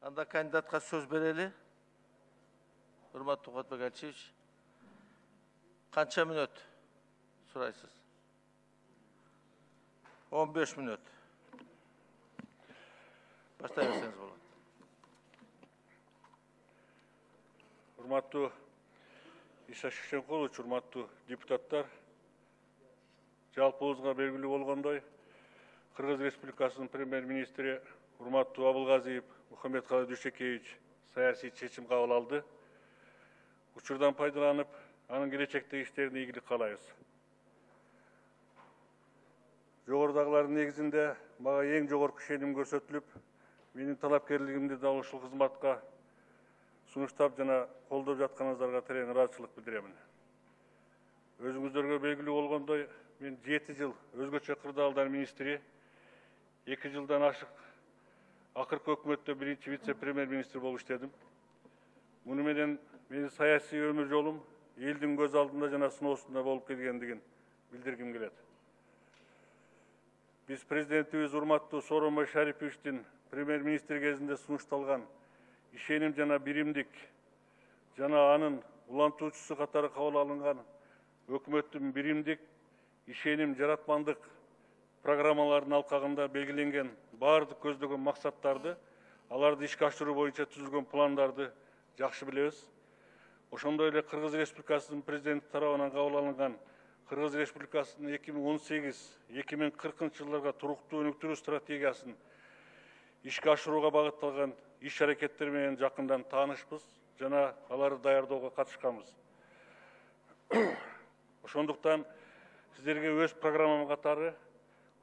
Anda kandidatқа söz bereli. Hurmatly Qudratbek Alçevich. Qancha minut so'raysiz? 15 minut. Başlayırsanız bo'ladi. Hurmatly İsa Şişenqolovич, hurmatly deputatlar, жалпыбызга белгилүү болгондой, Кыргыз Республикасынын премьер-министри Урматтуу Абылгазиев Мухаммедкалый Дүйшөкеевич саясий чечим кабыл алды. Учурдан пайдаланып, анын келечектеги иштерине ийгилик каалайбыз. Жогорудагылардын негизинде мага эң жогорку ишеним көрсөтүлүп, менин талапкерлигимди да ушул кызматка сунуштап жана колдоп жатканыңыздарга терең ыраазычылык билдиремин. Өзүңүздөргө белгилүү болгондой, мен 7 жыл өзгөчө кырдаалдар министри, 2 жылдан ашык акыркы өкмөттө биринчи вице-премьер-министр болуп иштедим. Муну менен менин саясий өмүр жолум элдин көз алдында жана сыноосунда болуп келгендигин билдиргим келет. Биз президентибиз урматтуу Сооронбай Шариповичтин премьер-министр кезинде сунушталган ишеним жана биримдик жана анын улантуучусу катары кабыл алынган өкмөттүн биримдик ишеним жаратмандык программаларынын алкагында белгиленген баардык көздөгөн максаттарды, аларды ишке ашыруу боюнча түзүлгөн пландарды жакшы билебиз. Ошондой эле Кыргыз Республикасынын президенти тарабынан кабыл алынган Кыргыз Республикасынын 2018-2040 жылдарга туруктуу өнүктүрүү стратегиясын ишке ашырууга багытталган иш-аракеттер менен жакындан таанышпыз жана аларды даярдоого катышканбыз. Ошондуктан сиздерге өз программам катары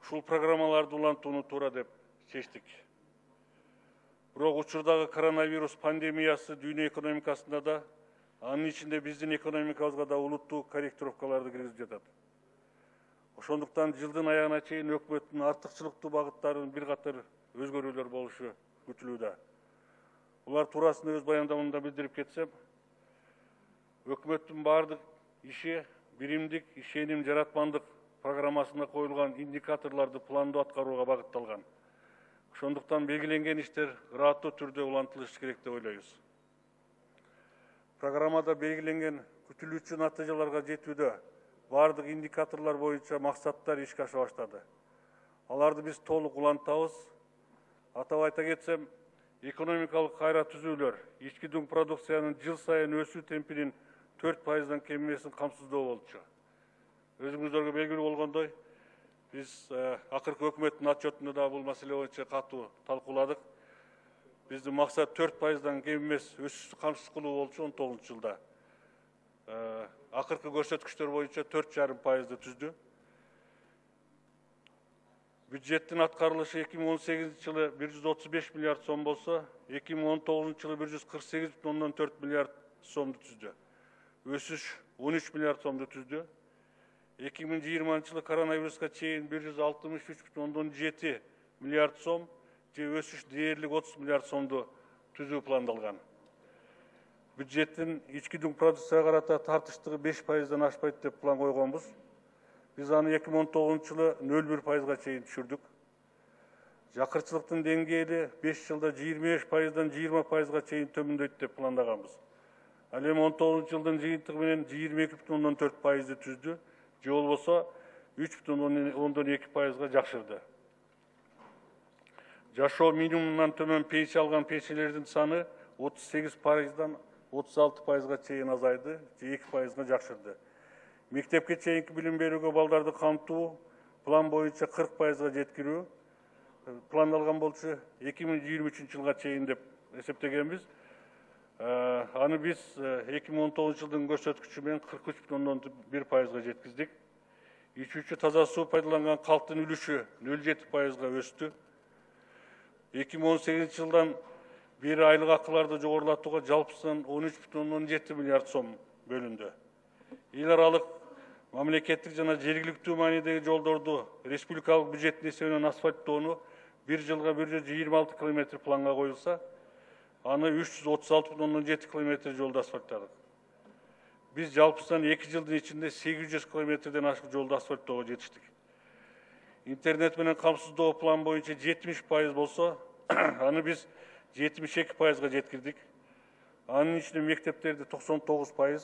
ушул программаларды улантууну туура деп чечтик. Бирок учурдагы коронавирус пандемиясы дүйнө экономикасында да, анын ичинде биздин экономикабызга да улуттуу корректировкаларды киргизип жатат. Ошондуктан жылдын аягына чейин өкмөттүн артыкчылыктуу багыттарынын бир катар өзгөрүүлөр болушу күтүлүүдө. Булар туурасында өз баяндамамда билдирип кетсем, өкмөттүн баардык иши биримдик ишеним жаратмандык программасына коюлган индикаторларды пландуу аткарууга багытталган. Ошондуктан белгиленген иштер ыраттуу түрдө улантылышы керек деп ойлойбуз. Программада белгиленген күтүлүүчү натыйжаларга жетүүдө баардык индикаторлор боюнча максаттар ишке аша баштады. Аларды биз толук улантабыз. Атап айта кетсем, экономикалык кайра түзүүлөр, ички дүң продукциянын жыл сайын өсүү темпинин 4%-дан кем эмесин камсыздоо болчу. Өзүңүздөргө белгилүү болгондой, биз акыркы өкмөттүн отчетунда да бул маселе боюнча катуу талкууладык. Биздин максат 4%-дан кем эмес өсүштү камсыз кылуу болчу 19-жылда. Акыркы көрсөткүчтөр боюнча 4,5%-ды түздү. Бюджеттин аткарылышы 2018-жылы 135 миллиард сом болсо, 2019-жылы 148,4 миллиард сомду түздү. Өсүш 13 миллиард сомду түздү. 2020-жылы коронавируска чейин 163,7 миллиард сом, же өсүш дээрлик 30 миллиард сомду түзүү пландалган. Бюджеттин ички дүң продукцияга карата тартыштыгы 5%-дан ашпайт деп план койгонбуз. Биз аны 2019-жылы 0,1%-га чейин түшүрдүк. Жакырчылыктын деңгээли 5 жылда 25%-дан 20%-га чейин төмөндөйт деп пландаганбыз. Ал эми 19-жылдын жыйынтыгы менен 22,4%-ды түздү, же болбосо 3,2%-га жакшырды. Жашоо минимумунан төмөн пенсия алган пенсиялердин саны 38%-дан 36%-га чейин азайды, же 2%-га жакшырды. Мектепке чейинки билим берүүгө балдарды камтуу план боюнча 40%-га жеткирүү пландалган болчу, 2023-жылга чейин деп эсептегенбиз. Аны биз 2019-жылдын көрсөткүчү менен 43,1%-га жеткиздик. Ичүүчү таза суу пайдаланган калктын үлүшү 0,7%-га өстү. 2018-жылдан бери айлык акыларды жогорулатууга жалпысынан 13,7 миллиард сом бөлүндү. Эл аралык мамлекеттик жана жергиликтүү маанидеги жолдорду республикалык бюджеттин эсебинен асфальттоону 1 жылга 126 километр планга коюлса, аны 336,7 километр жолду асфальттадык. Биз жалпысынан 2 жылдын ичинде 800 километрден ашык жолду асфальттоого жетиштик. Интернет менен камсыздоо план боюнча 70% болсо, аны биз 72%-га жеткирдик. Анын ичинде мектептерде 99%,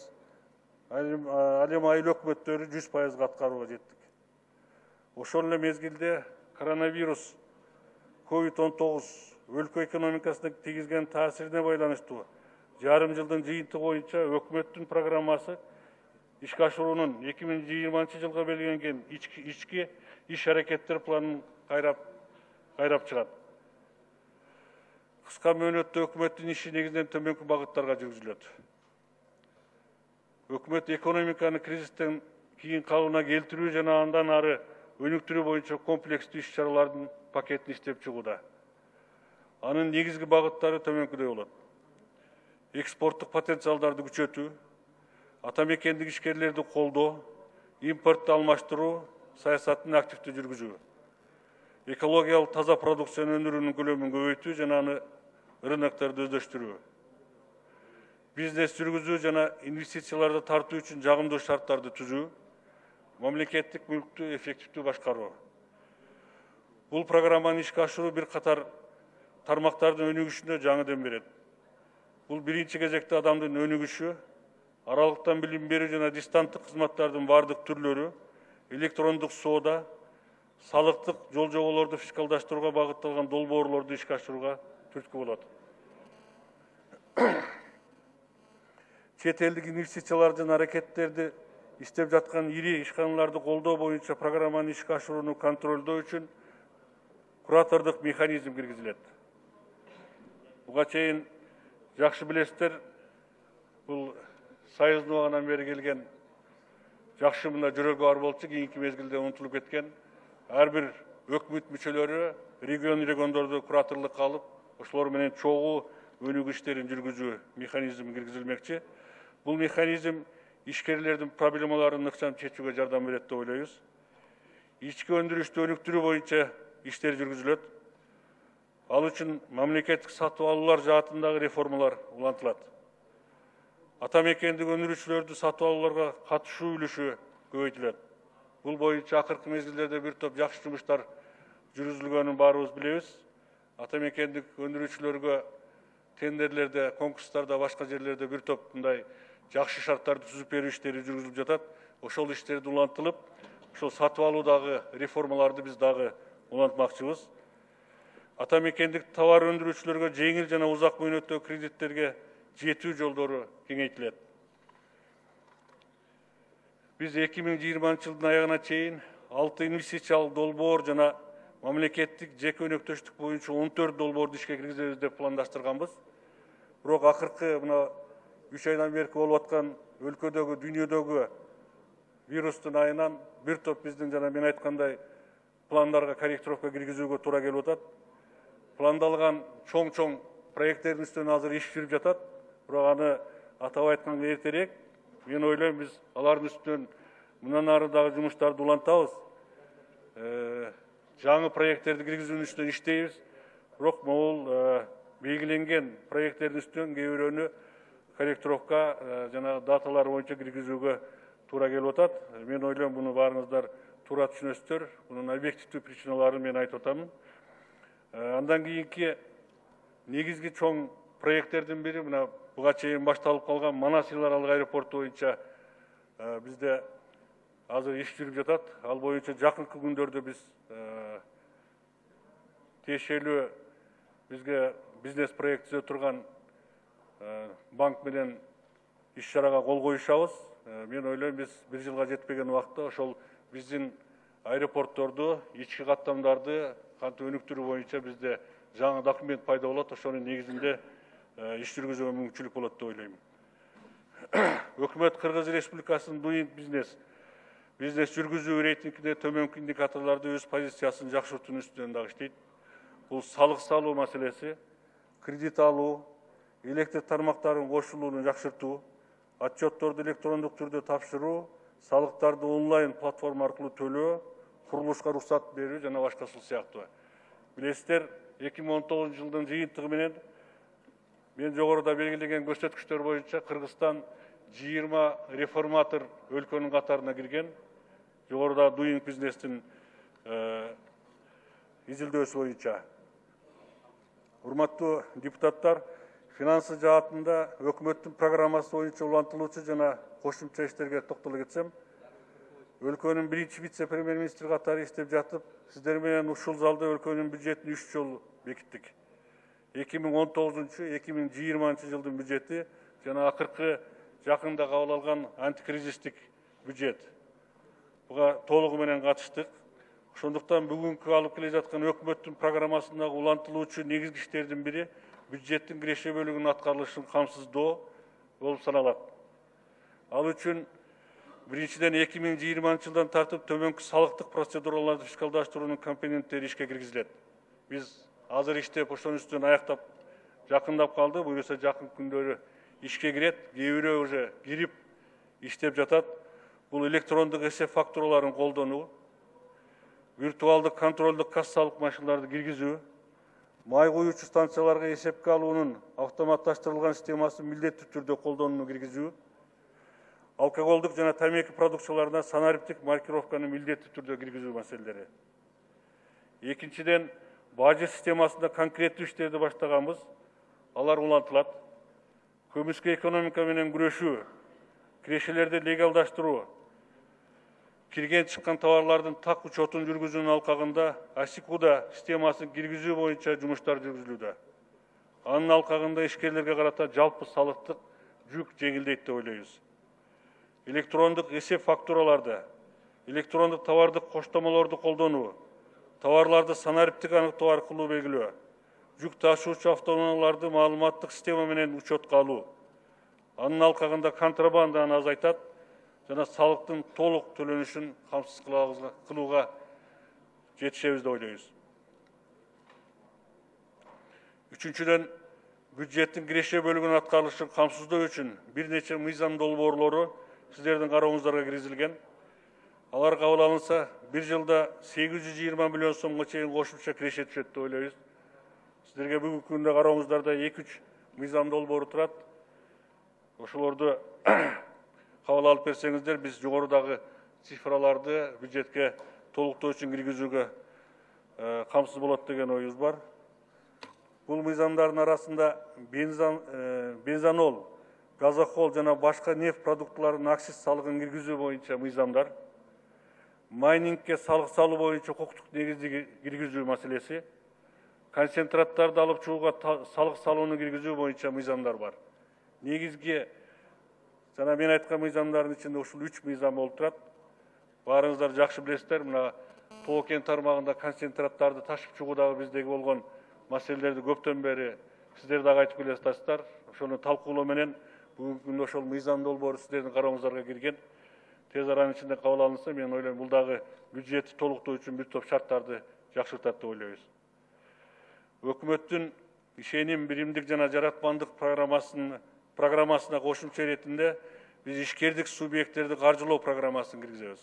ал эми айыл өкмөттөрү 100%га аткарууга жеттик. Ошол эле мезгилде коронавирус, COVID-19 өлкө экономикасына тийгизген таасирине байланыштуу жарым жылдын жыйынтыгы боюнча өкмөттүн программасы ишке ашыруунун 2020 жылга белгиленген ички иш аракеттер планын кайрап чыгат. Кыска мөөнөттө өкмөттүн иши негизинен төмөнкү багыттарга жүргүзүлөт. Өкмөт экономиканы кризистен кийин калыбына келтирүү жана андан ары өнүктүрүү боюнча комплекстүү иш-чаралардын пакетин иштеп чыгууда. Анын негизги багыттары төмөнкүдөй болот. Экспорттук потенциалдарды күчөтүү, ата мекендик ишкерлерди колдоо, импортту алмаштыруу саясатын активдүү жүргүзүү, экологиялык таза продукцияны өндүрүүнүн көлөмүн көбөйтүү жана аны рынокторду өздөштүрүү, бизнес жүргүзүү жана инвестицияларды тартуу үчүн жагымдуу шарттарды түзүү, мамлекеттик мүлктү эффективдүү башкаруу. Бул программаны ишке ашыруу бир катар тармактардын өнүгүшүнө жаңы дем берет. Бул биринчи кезекте адамдын өнүгүшү, аралыктан билим берүү жана дистанттык кызматтардын бардык түрлөрү, электрондук соода, салыктык жол жоболорду фискалдаштырууга багытталган долбоорлорду ишке ашырууга түрткү болот. Чет элдик инвестициялар жана аракеттерди иштеп жаткан ири ишканаларды колдоо боюнча программаны ишке ашырууну контролдоо үчүн куратордук механизм киргизилет. Буга чейин жакшы билесиздер, бул Союздун убагынан бери келген жакшы мына жөрөлгө бар болчу, кийинки мезгилде унутулуп кеткен. Ар бир өкмөт мүчөлөрү региондорду кураторлукка алып, ошолор менен чогуу өнүгүү иштерин жүргүзүү механизми киргизилмекчи. Бул механизм ишкерлердин проблемаларын ыкчам чечүүгө жардам берет деп ойлойбуз. Ички өндүрүштү өнүктүрүү боюнча иштер жүргүзүлөт. Ал үчүн мамлекеттик сатып алуулар жаатындагы реформалар улантылат. Ата мекендик өндүрүүчүлөрдү сатып алууларга катышуу үлүшү көбөйтүлөт. Бул боюнча акыркы мезгилдерде бир топ жакшы жумуштар жүргүзүлгөнүн баарыбыз билебиз. Ата мекендик өндүрүүчүлөргө тендерлерде, конкурстарда, башка жерлерде бир топ мындай жакшы шарттарды түзүп берүү иштери жүргүзүлүп жатат. Ошол иштерди улантылып, ошол сатып алуудагы реформаларды биз дагы улантмакчыбыз. Ата мекендик товар өндүрүүчүлөргө жеңил жана узак мөөнөттөгү кредиттерге жетүү жолдору кеңейтилет. Биз 2020 жылдын аягына чейин 6 инвестициялык долбоор жана мамлекеттик жеке өнөктөштүк боюнча 14 долбоорду ишке киргизебиз деп пландаштырганбыз. Бирок акыркы мына 3 айдан берки болуп аткан өлкөдөгү, дүйнөдөгү вирустун айынан бир топ биздин жана мен айткандай пландарга корректировка киргизүүгө туура келип атат. Пландалган чоң проекттердин үстүнөн азыр иш жүрүп жатат. Бирок аны атап айтканга эртерээк, мен ойлойм, биз алардын үстүнөн мындан ары дагы жумуштарды улантабыз. Жаңы проекттерди киргизүүнүн үстүнөн иштейбиз. Бирок могул белгиленген проекттердин үстүнөн кээ бирөөнү корректировка жана даталар боюнча киргизүүгө туура келип атат. Мен ойлойм, буну баарыңыздар туура түшүнөсүздөр. Бунун объективдүү причиналарын мен айтып атамын. Андан кийинки негизги чоң проекттердин бири мына буга чейин башталып калган Манас эл аралык аэропорту боюнча бизде азыр иш жүрүп жатат. Ал боюнча жакынкы күндөрдө биз тиешелүү бизге бизнес проект түзө турган банк менен иш-чарага кол коюшабыз. Мен ойлойм, биз бир жылга жетпеген убакта ошол биздин аэропортторду, ички каттамдарды кантип өнүктүрүү боюнча бизде жаңы документ пайда болот. Ошонун негизинде иш жүргүзүүгө мүмкүнчүлүк болот деп ойлойм. Өкмөт Кыргыз Республикасынын Doing бизнес жүргүзүү рейтингинде төмөнкү индикаторларды өз позициясын жакшыртуунун үстүнөн дагы иштейт. Бул салык салуу маселеси, кредит алуу, электр тармактарын кошулууну жакшыртуу, отчетторду электрондук түрдө тапшыруу, салыктарды онлайн платформа аркылуу төлөө, курулушка уруксат берүү жана башкасы сыяктуу. Билесиздер, 2019 жылдын жыйынтыгы менен мен жогоруда белгилеген көрсөткүчтөр боюнча Кыргызстан 20 реформатор өлкөнүн катарына кирген. Жогоруда Doing бизнестин изилдөөсү боюнча. урматтуу депутаттар, финансы жаатында өкмөттүн программасы боюнча улантылуучу жана кошумча иштерге токтоло кетсем, өлкөнүн биринчи вице-премьер-министри катары иштеп жатып, сиздер менен ушул залда өлкөнүн бюджетин 3 жолу бекиттик. 2019-2020 жылдын бюджети жана акыркы жакында кабыл алган антикризистик бюджет. Буга толугу менен катыштык. Ошондуктан бүгүнкү алып келе жаткан өкмөттүн программасындагы улантылуучу негизги иштердин бири бюджеттин киреше бөлүгүнүн аткарылышын камсыздоо болуп саналат. Ал үчүн биринчиден 2020 жылдан тартып төмөнкү салыктык процедураларды фискалдаштыруунун компоненттери ишке киргизилет. Биз азыр иштеп ошонун үстүнөн аяктап жакындап калды. Буюрса жакын күндөрү ишке кирет. Кээ бирөө уже кирип иштеп жатат. Бул электрондук эсеп фактураларын колдонуу, виртуалдык контролдук кассалык машиналарды киргизүү, май куюучу станцияларга эсепке алуунун автоматташтырылган системасын милдеттүү түрдө колдонууну киргизүү, алкоголдук жана тамеки продукцияларына санариптик маркировканы милдеттүү түрдө киргизүү маселелери. Экинчиден, бажы системасында конкреттүү иштерди баштаганбыз. Алар улантылат. Көмүскө экономика менен күрөшүү, кирешелерди легалдаштыруу, кирген чыккан товарлардын так учетун жүргүзүүнүн алкагында АСИКУда системасын киргизүү боюнча жумуштар жүргүзүлүүдө. Анын алкагында ишкерлерге карата жалпы салыктык жүк жеңилдейт деп ойлойбуз. Электрондук эсеп фактураларды, электрондук товардык коштомолорду колдонуу, товарларды санариптик аныктоо аркылуу белгилөө, жүк ташуучу автоунааларды маалыматтык система менен учетко алуу, анын алкагында контрабанданы азайтат жана салыктын толук төлөнүшүн камсыз кылууга жетишебиз деп ойлойбуз. Үчүнчүдөн, бюджеттин киреше бөлүгүнүн аткарылышын камсыздоо үчүн бир нече мыйзам долбоорлору сиздердин карооңуздарга киргизилген. Алар кабыл алынса, бир жылда 820 миллион сомго чейин кошумча киреше түшөт деп ойлойбуз. Сиздерге бүгүнкү күндө карооңуздарда 2-3 мыйзам долбоору турат. Ошолорду кабыл алып берсеңиздер, биз жогорудагы цифраларды бюджетке толуктоо үчүн киргизүүгө камсыз болот деген оюбуз бар. Бул мыйзамдардын арасында бензонол, газохол жана башка нефть продуктыларынын акциз салыгын киргизүү боюнча мыйзамдар, майнингке салык салуу боюнча укуктук негизди киргизүү маселеси, концентраттарды алып чыгууга салык салууну киргизүү боюнча мыйзамдар бар. Негизги жана мен айткан мыйзамдардын ичинде ушул 3 мыйзам болуп турат. Баарыңыздар жакшы билесиздер, мына Тоо кен тармагында концентраттарды ташып чыгуудагы биздеги болгон маселелерди көптөн бери сиздер дагы айтып келатасыздар. Ошону талкуулоо менен бүгүнкү күндө ошол мыйзам долбоору сиздердин карооңуздарга кирген. Тез аранын ичинде кабыл алынса, мен ойлойм, бул дагы бюджетти толуктоо үчүн бир топ шарттарды жакшыртат деп ойлойбуз. Өкмөттүн ишеним, биримдик жана жараткандык программасына кошумча иретинде биз ишкердик субъекттерди каржылоо программасын киргизебиз.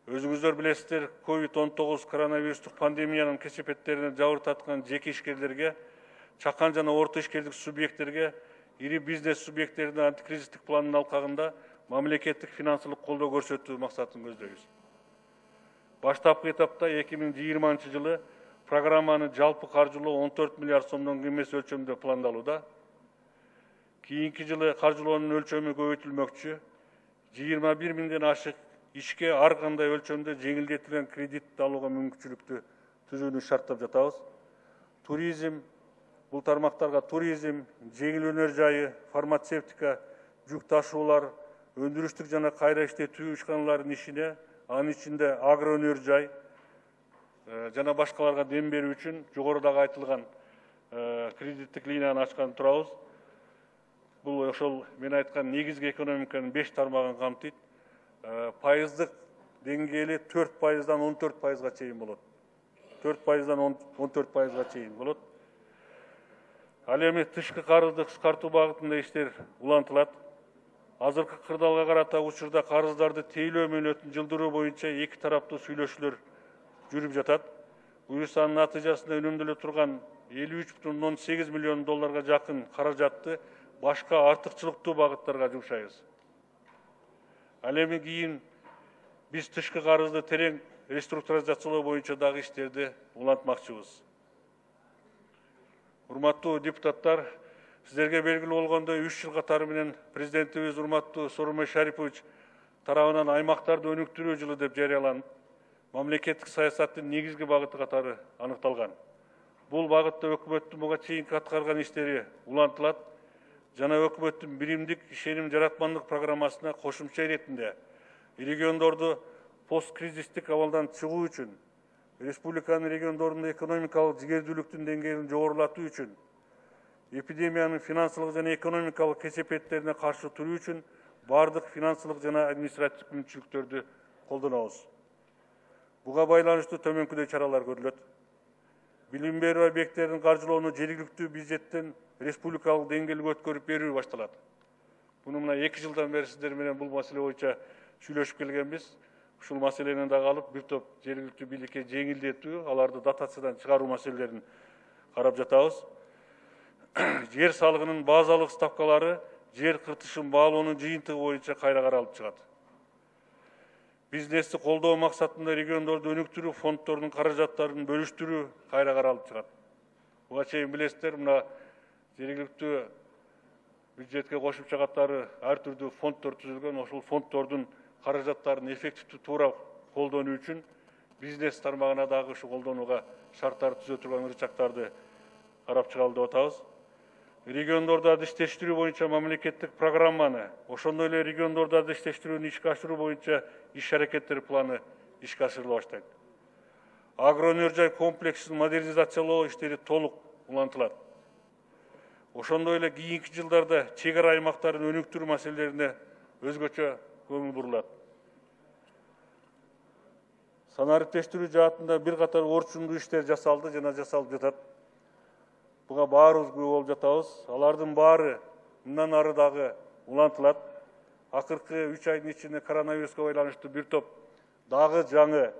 Өзүңүздөр билесиздер, COVID-19 коронавирустук пандемиянын кесепеттерине жабыр таткан жеке ишкерлерге, чакан жана орто ишкердик субъекттерге, ири бизнес субъекттерине антикризистик пландын алкагында мамлекеттик финансылык колдоо көрсөтүү максатын көздөйбүз. Баштапкы этапта 2020 жылы программаны жалпы каржылоо 14 миллиард сомдон кем эмес өлчөмдө пландалууда. Кийинки жылы каржылоонун өлчөмү көбөйтүлмөкчү. 21 миңден ашык ишке ар кандай өлчөмдө жеңилдетилген кредит алууга мүмкүнчүлүктү түзүүнү шарттап жатабыз. Туризм, бул тармактарга туризм, жеңил өнөр жайы, фармацевтика, жүк ташуулар, өндүрүштүк жана кайра иштетүү ишканаларынын ишине, анын ичинде агро өнөр жай жана башкаларга дем берүү үчүн жогорудагы айтылган кредиттик линияны ачкан турабыз. Бул ошол мен айткан негизги экономиканын 5 тармагын камтыйт. Пайыздык деңгээли 4%дан 14%га чейин болот. 4%дан 14%га чейин болот. Ал эми тышкы карызды кыскартуу багытында иштер улантылат. Азыркы кырдаалга карата учурда карыздарды тейлөө мөөнөтүн жылдыруу боюнча эки тараптуу сүйлөшүүлөр жүрүп жатат. Буюрсанын натыйжасында үнөмдөлө турган 53,8 миллион долларга жакын каражатты башка артыкчылыктуу багыттарга жумшайбыз. Ал эми кийин биз тышкы карызды терең реструктуризациялоо боюнча дагы иштерди улантмакчыбыз. урматтуу депутаттар, сіздерге белгілі болгондой 3 жыл катары менен президентибиз урматтуу Сооронбай Шарипович тарабынан аймактарды өнүктүрүү жылы деп жарыяланып, мамлекеттик саясаттын негизги багыты катары аныкталган. Бул багытта өкмөттүн буга чейинки аткарган иштери улантылат жана өкмөттүн биримдик ишеним жаратмандык программасына кошумча иретинде региондорду посткризистик абалдан чыгуу үчүн, республиканын региондорунда экономикалык жигердүүлүктүн деңгээлин жогорулатуу үчүн, эпидемиянын финансылык жана экономикалык кесепеттерине каршы туруу үчүн бардык финансылык жана административдик мүмкүнчүлүктөрдү колдонобуз. Буга байланыштуу төмөнкүдөй чаралар көрүлөт. Билим берүү объекттерин каржылоону жергиликтүү бюджеттен республикалык деңгээлге өткөрүп берүү башталат. Буну мына 2 жылдан бери сиздер менен бул маселе боюнча сүйлөшүп келгенбиз. Ушул маселени дагы алып, бир топ жергиликтүү бийликке жеңилдетүү, аларды дотациядан чыгаруу маселелерин карап жатабыз. Жер салыгынын базалык ставкалары жер кыртышын баалоонун жыйынтыгы боюнча кайра каралып чыгат. Бизнести колдоо максатында региондорду өнүктүрүү фонддордун каражаттарын бөлүштүрүү кайра каралып чыгат. Буга чейин билесиздер, мына жергиликтүү бюджетке кошумча катары ар түрдүү фонддор түзүлгөн. Ошол фонддордун каражаттарын эффективдүү туура колдонуу үчүн бизнес тармагына дагы ушу колдонууга шарттар түзө турган ырчактарды карап чыгалы деп атабыз. Региондорду адистештирүү боюнча мамлекеттик программаны, ошондой эле региондорду адистештирүүнү ишке ашыруу боюнча иш-аракеттер планы ишке ашырыла баштайт. Агроөнөр-жай комплексин модернизациялоо иштери толук улантылат. Ошондой эле кийинки жылдарда чек ара аймактарын өнүктүрүү маселелерине өзгөчө көңүл бурулат. Санариптештирүү жаатында бир катар орчундуу иштер жасалды жана жасалып жатат. Буга баарыбыз күбө болуп жатабыз. Алардын баары мындан ары дагы улантылат. Акыркы 3 айдын ичинде коронавируска байланыштуу бир топ дагы жаңы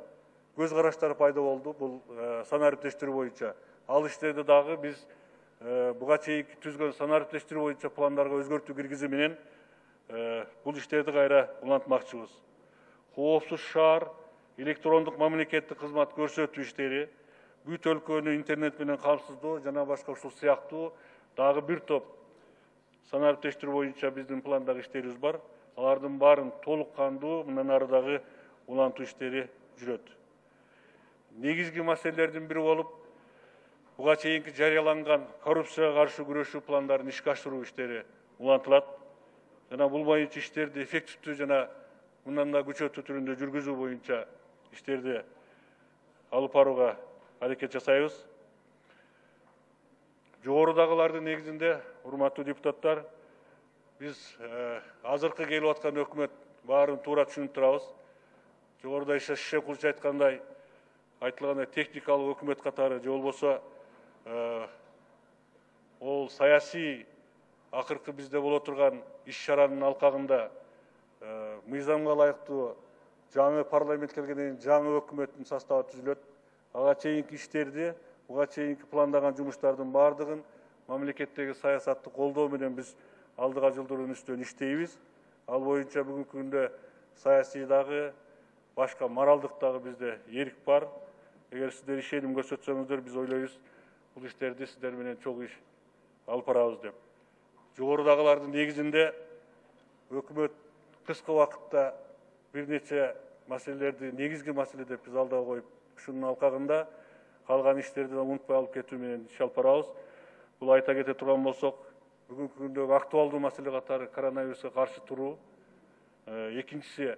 көз караштар пайда болду бул санариптештирүү боюнча. Ал иштерди дагы биз буга чейинки түзгөн санариптештирүү боюнча пландарга өзгөртүү киргизүү менен бул иштерди кайра улантмакчыбыз. Коопсуз шаар, электрондук мамлекеттик кызмат көрсөтүү иштери, бүт өлкөнү интернет менен камсыздоо жана башка ушул сыяктуу дагы бир топ санариптештирүү боюнча биздин пландагы иштерибиз бар. Алардын баарын толук кандуу мындан ары дагы улантуу иштери жүрөт. Негизги маселелердин бири болуп, буга чейинки жарыяланган коррупцияга каршы күрөшүү пландарын ишке ашыруу иштери улантылат. Жана бул боюнча иштерди эффективдүү жана мындан да күчөтүү түрүндө жүргүзүү боюнча иштерди алып барууга аракет жасайбыз. Жогорудагылардын негизинде, урматтуу депутаттар, биз азыркы келип аткан өкмөт баарын туура түшүнүп турабыз. Жогоруда Шишекулович айткандай, айтылгандай техникалык өкмөт катары же болбосо ол саясий акыркы бизде боло турган иш-чаранын алкагында мыйзамга ылайыктуу жаңы парламент келгенден кийин жаңы өкмөттүн составы түзүлөт. Ага чейинки иштерди, буга чейинки пландаган жумуштардын баардыгын мамлекеттеги саясатты колдоо менен биз алдыга жылдыруунун үстүнөн иштейбиз. Ал боюнча бүгүнкү күндө саясий дагы, башка моралдык дагы бизде эрк бар. Эгер сиздер ишеним көрсөтсөңүздөр, биз ойлойбуз, бул иштерди сиздер менен чогуу иш алып барабыз деп. Жогорудагылардын негизинде өкмөт кыска убакытта бир нече маселелерди негизги маселе деп биз алдыга коюп, ушунун алкагында калган иштерди унутпай алып кетүү менен иш алып барабыз. Бул айта кете турган болсок, бүгүнкү күндөгү актуалдуу маселе катары коронавируска каршы туруу. Экинчиси,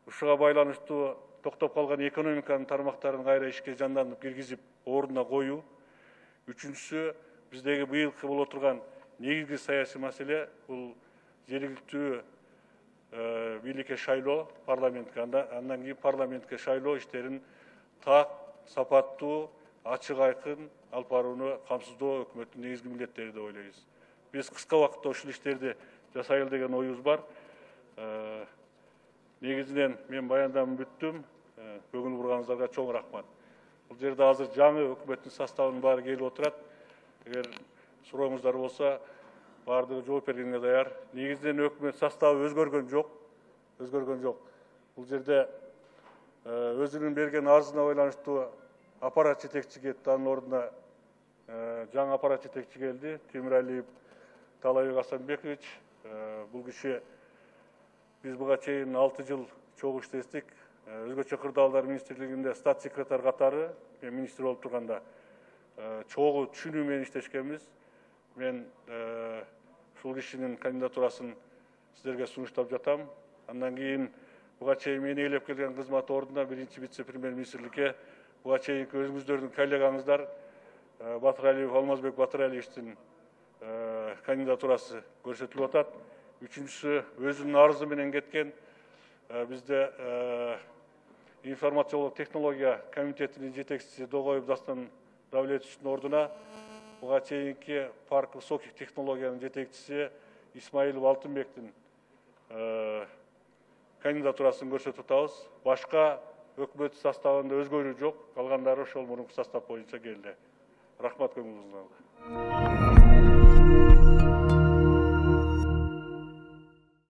ушуга байланыштуу токтоп калган экономиканын тармактарын кайра ишке жандандырып киргизип, ордуна коюу. Үчүнчүсү, биздеги быйылкы боло турган негизги саясий маселе бул жергиликтүү бийликке шайлоо, парламентке, андан кийин парламентке шайлоо иштерин так, сапаттуу, ачык айкын алып барууну камсыздоо өкмөттүн негизги милдеттери деп ойлойбуз. Биз кыска убакытта ушул иштерди жасайлы деген оюбуз бар. Негизинен мен баяндамамды бүттүм. Көңүл бурганыңыздарга чоң рахмат. Бул жерде азыр жаңы өкмөттүн составынын баары келип отурат. Эгер сурооңуздар болсо, баардыгы жооп бергенге даяр. Негизинен өкмөт составы өзгөргөн жок. Бул жерде өзүнүн берген арызына байланыштуу аппарат жетекчиси кетти, анын ордуна жаңы аппарат жетекчи келди, Темиралиев Талайбек Асанбекович. Бул киши биз буга чейин 6 жыл чогуу иштештик. Өзгөчө кырдаалдар министрлигинде стат секретарь катары, мен министр болуп турганда чогуу түшүнүү менен иштешкенбиз. Мен ушул кишинин кандидатурасын сиздерге сунуштап жатам. Андан кийин буга чейин мени ээлеп келген кызмат ордуна биринчи вице-премьер-министрликке буга чейинки өзүңүздөрдүн коллегаңыздар Батыралиев Алмазбек Батыралиевичтин кандидатурасы көрсөтүлүп атат. Үчүнчүсү өзүнүн арызы менен кеткен бизде информациялык технология комитетинин жетекчиси Догоев Дастан Давлетовичтин ордуна буга чейинки парк высоких технологиянын жетекчиси Исмаилов Алтынбектин кандидатурасын көрсөтүп атабыз. Башка өкмөт составында өзгөрүү жок. Калгандары ошол мурунку состав боюнча келди. Рахмат көңүлүңүздө.